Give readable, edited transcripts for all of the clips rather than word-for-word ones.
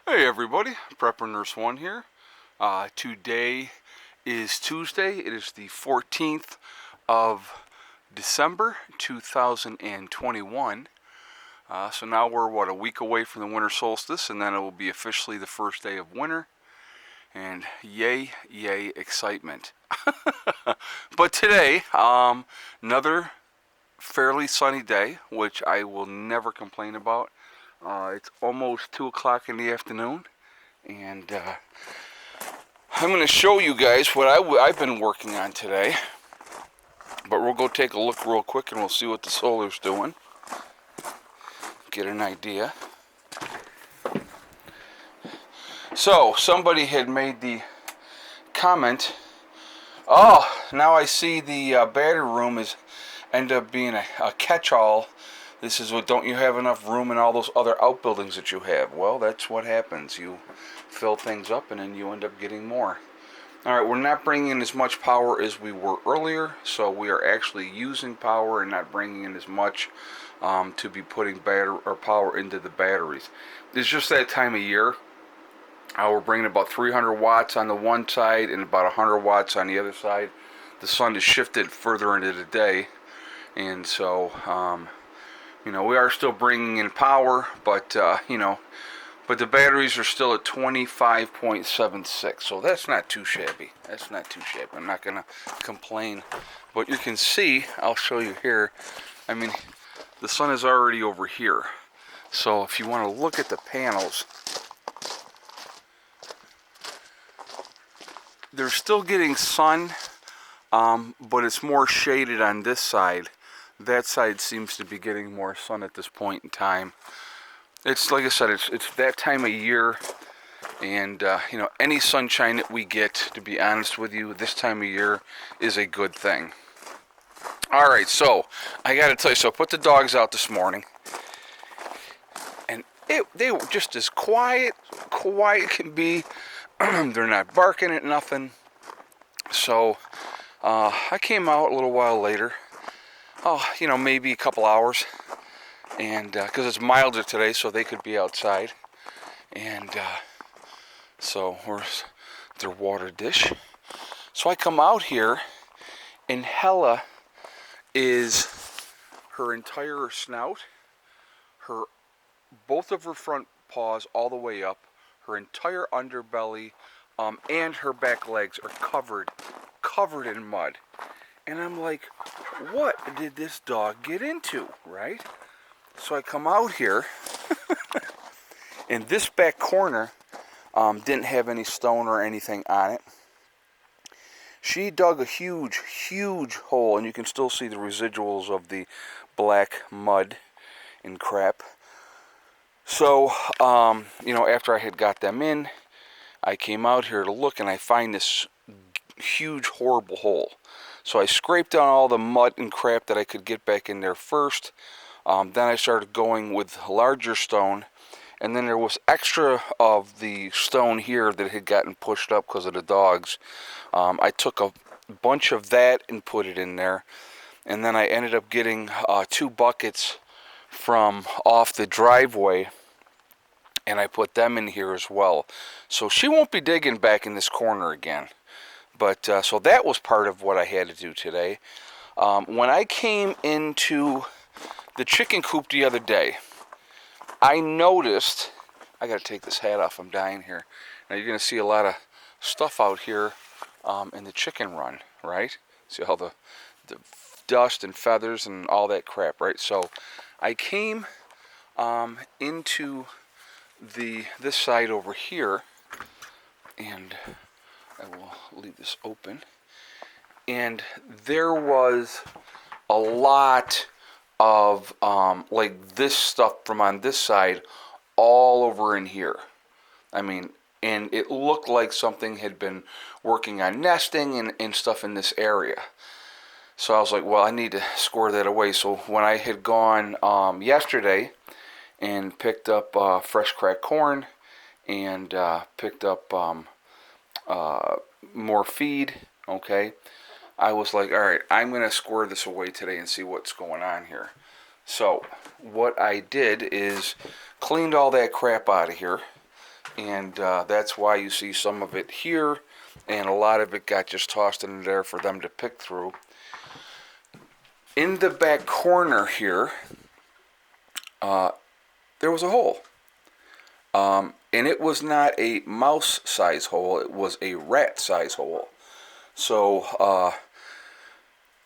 Hey everybody, Prepper Nurse 1 here. Today is Tuesday. It is the 14th of December 2021. So now we're, a week away from the winter solstice, and then it will be officially the first day of winter. And yay, excitement. But today, another fairly sunny day, which I will never complain about. It's almost 2 o'clock in the afternoon, and I'm going to show you guys what I've been working on today. But we'll go take a look real quick and we'll see what the solar's doing. Get an idea. So, somebody had made the comment, oh, now I see the battery room is end up being a catch-all. This is what, don't you have enough room in all those other outbuildings that you have? Well, that's what happens. You fill things up and then you end up getting more. Alright, we're not bringing in as much power as we were earlier, so we are actually using power and not bringing in as much to be putting power into the batteries. It's just that time of year. We're bringing about 300 watts on the one side and about 100 watts on the other side. The sun has shifted further into the day, and so we are still bringing in power, but but the batteries are still at 25.76, so that's not too shabby. I'm not gonna complain. But you can see, I'll show you here. I mean, the sun is already over here. So if you want to look at the panels, they're still getting sun, but it's more shaded on this side. That side seems to be getting more sun at this point in time. It's like I said, it's that time of year, and any sunshine that we get, to be honest with you, this time of year is a good thing. All right, so I got to tell you, so I put the dogs out this morning, and they were just as quiet can be. They're not barking at nothing. So I came out a little while later. Maybe a couple hours, and because it's milder today, so they could be outside. And so where's their water dish? So I come out here, and Hella is her entire snout, both of her front paws all the way up, her entire underbelly, and her back legs are covered in mud. And I'm like, what did this dog get into, right? So I come out here, and this back corner didn't have any stone or anything on it. She dug a huge hole, and you can still see the residuals of the black mud and crap. So, after I had got them in, I came out here to look, and I find this huge, horrible hole. So I scraped down all the mud and crap that I could get back in there first. Then I started going with larger stone. And then there was extra of the stone here that had gotten pushed up because of the dogs. I took a bunch of that and put it in there. And then I ended up getting 2 buckets from off the driveway, and I put them in here as well. So she won't be digging back in this corner again. But so that was part of what I had to do today. When I came into the chicken coop the other day, I noticed, I got to take this hat off, I'm dying here. Now you're going to see a lot of stuff out here in the chicken run, right? See all the dust and feathers and all that crap, right? So I came into this side over here, and I will leave this open, and there was a lot of like this stuff from on this side all over in here. I mean, and it looked like something had been working on nesting and stuff in this area. So I was like, well, I need to score that away. So when I had gone yesterday and picked up fresh cracked corn and picked up more feed, okay, I was like, all right, I'm going to square this away today and see what's going on here. So what I did is cleaned all that crap out of here, and that's why you see some of it here, and a lot of it got just tossed in there for them to pick through. In the back corner here, there was a hole. And it was not a mouse size hole, it was a rat size hole. So,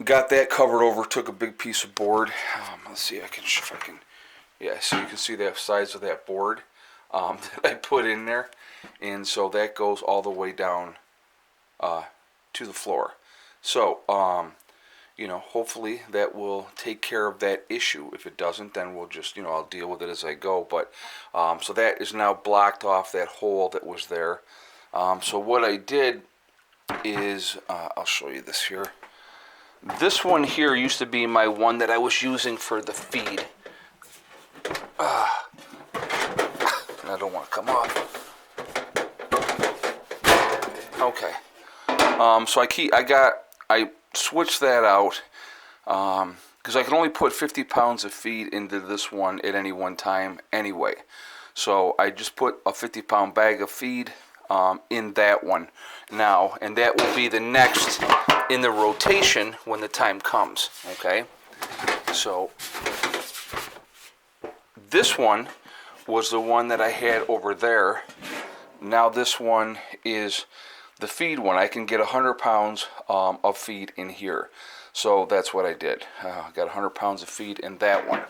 got that covered over, took a big piece of board. Let's see if I can, yeah, so you can see the size of that board that I put in there. And so that goes all the way down to the floor. So, hopefully that will take care of that issue. If it doesn't, then we'll just, I'll deal with it as I go. But, so that is now blocked off, that hole that was there. So what I did is, I'll show you this here. This one here used to be my one that I was using for the feed. I don't want to come off. Okay. So I switched that out because I can only put 50 pounds of feed into this one at any one time anyway. So I just put a 50-pound bag of feed in that one now, and that will be the next in the rotation when the time comes. Okay. So this one was the one that I had over there. Now this one is the feed one. I can get 100 pounds of feed in here. So that's what I did. I got 100 pounds of feed in that one.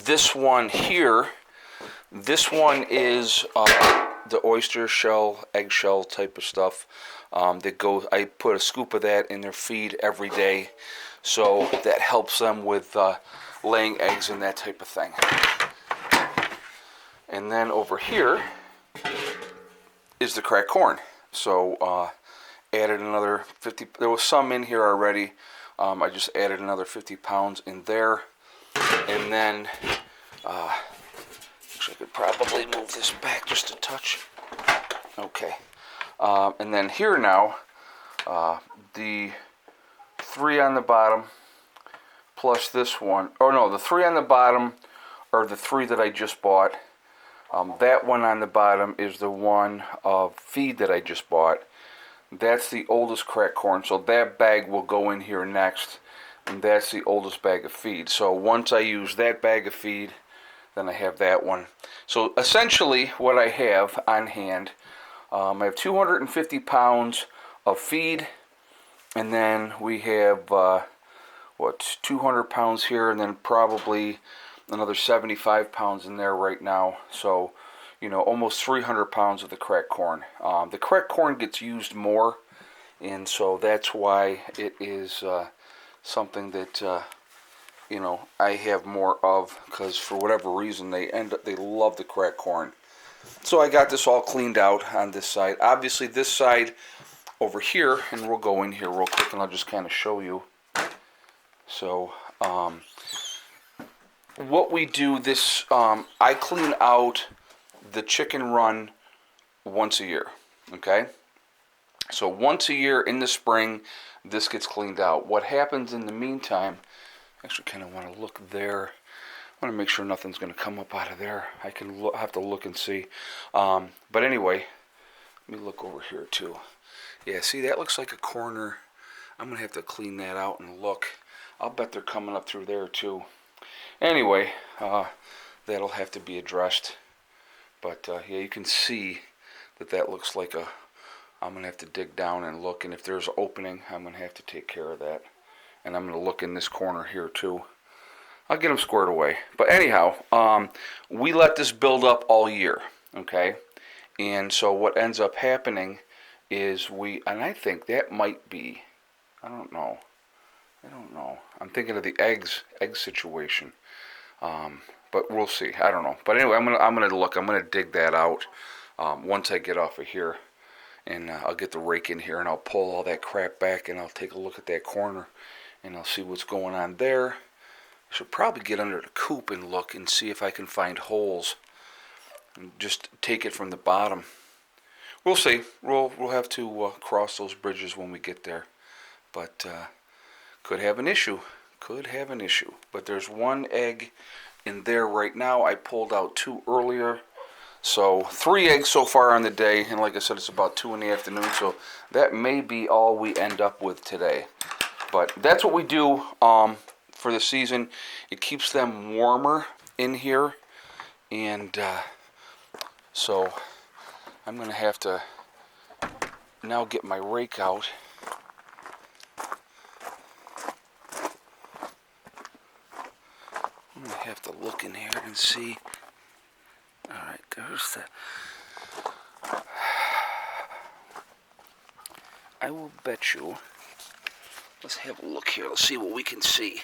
This one here, this one is the oyster shell, eggshell type of stuff. I put a scoop of that in their feed every day. So that helps them with laying eggs and that type of thing. And then over here is the cracked corn. So added another 50. There was some in here already. I just added another 50 pounds in there. And then, actually I could probably move this back just a touch. Okay. And then here now, the 3 on the bottom plus this one. Oh no, the 3 on the bottom are the 3 that I just bought. That one on the bottom is the one of feed that I just bought. That's the oldest cracked corn, so that bag will go in here next, and that's the oldest bag of feed. So once I use that bag of feed, then I have that one. So essentially what I have on hand, I have 250 pounds of feed, and then we have 200 pounds here, and then probably another 75 pounds in there right now. So, almost 300 pounds of the cracked corn. The cracked corn gets used more, and so that's why it is something that I have more of, because for whatever reason they love the cracked corn. So I got this all cleaned out on this side. Obviously this side over here, and we'll go in here real quick and I'll just kind of show you. So what we do this, I clean out the chicken run once a year. Okay, so once a year in the spring this gets cleaned out. What happens in the meantime, actually kind of want to look there. I want to make sure nothing's going to come up out of there. I can have to look and see. But anyway, let me look over here too. Yeah, see, that looks like a corner. I'm going to have to clean that out and look. I'll bet they're coming up through there too. Anyway, that'll have to be addressed. But yeah, you can see that looks like I'm going to have to dig down and look. And if there's an opening, I'm going to have to take care of that. And I'm going to look in this corner here too. I'll get them squared away. But anyhow, we let this build up all year. Okay? And so what ends up happening is and I think that might be, I don't know. I'm thinking of the egg situation. But we'll see. I don't know. But anyway, I'm gonna look. I'm gonna dig that out once I get off of here, and I'll get the rake in here and I'll pull all that crap back and I'll take a look at that corner and I'll see what's going on there. I should probably get under the coop and look and see if I can find holes and just take it from the bottom. We'll see. We'll have to cross those bridges when we get there. But could have an issue. But there's one egg in there right now. I pulled out 2 earlier. So 3 eggs so far on the day, and like I said, it's about 2 in the afternoon, so that may be all we end up with today. But that's what we do for the season. It keeps them warmer in here, and so I'm going to have to now get my rake out. I'm going to have to look in here and see. Alright, there's the... I will bet you... Let's have a look here. Let's see what we can see.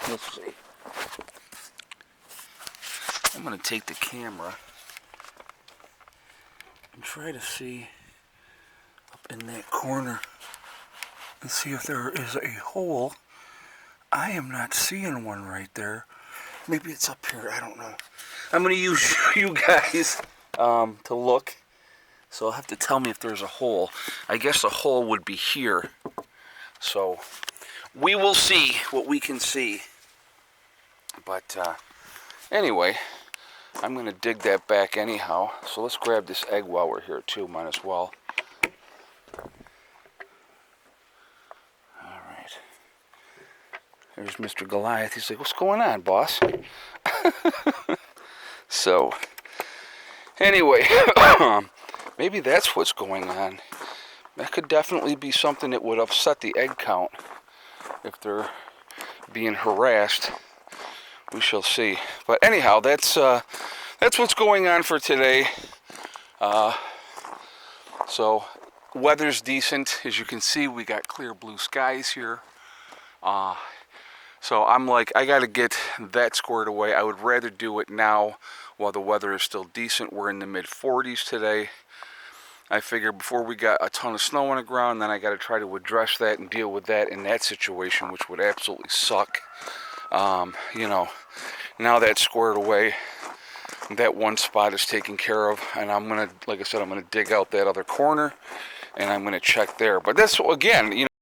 Let's see. I'm going to take the camera and try to see up in that corner and see if there is a hole. I am not seeing one right there. Maybe it's up here. I don't know. I'm going to use you guys to look. So I'll have to tell me if there's a hole. I guess the hole would be here. So we will see what we can see. But anyway, I'm going to dig that back anyhow. So let's grab this egg while we're here too. Might as well. All right. There's Mr. Goliath. He's like, what's going on, boss? So anyway, maybe that's what's going on. That could definitely be something that would upset the egg count if they're being harassed. We shall see. But anyhow, that's what's going on for today. So weather's decent. As you can see, we got clear blue skies here. So I'm like, I got to get that squared away. I would rather do it now while the weather is still decent. We're in the mid-40s today. I figure before we got a ton of snow on the ground, then I got to try to address that and deal with that in that situation, which would absolutely suck. You know, now that's squared away. That one spot is taken care of, and I'm going to, like I said, I'm going to dig out that other corner, and I'm going to check there. But that's, again, you know,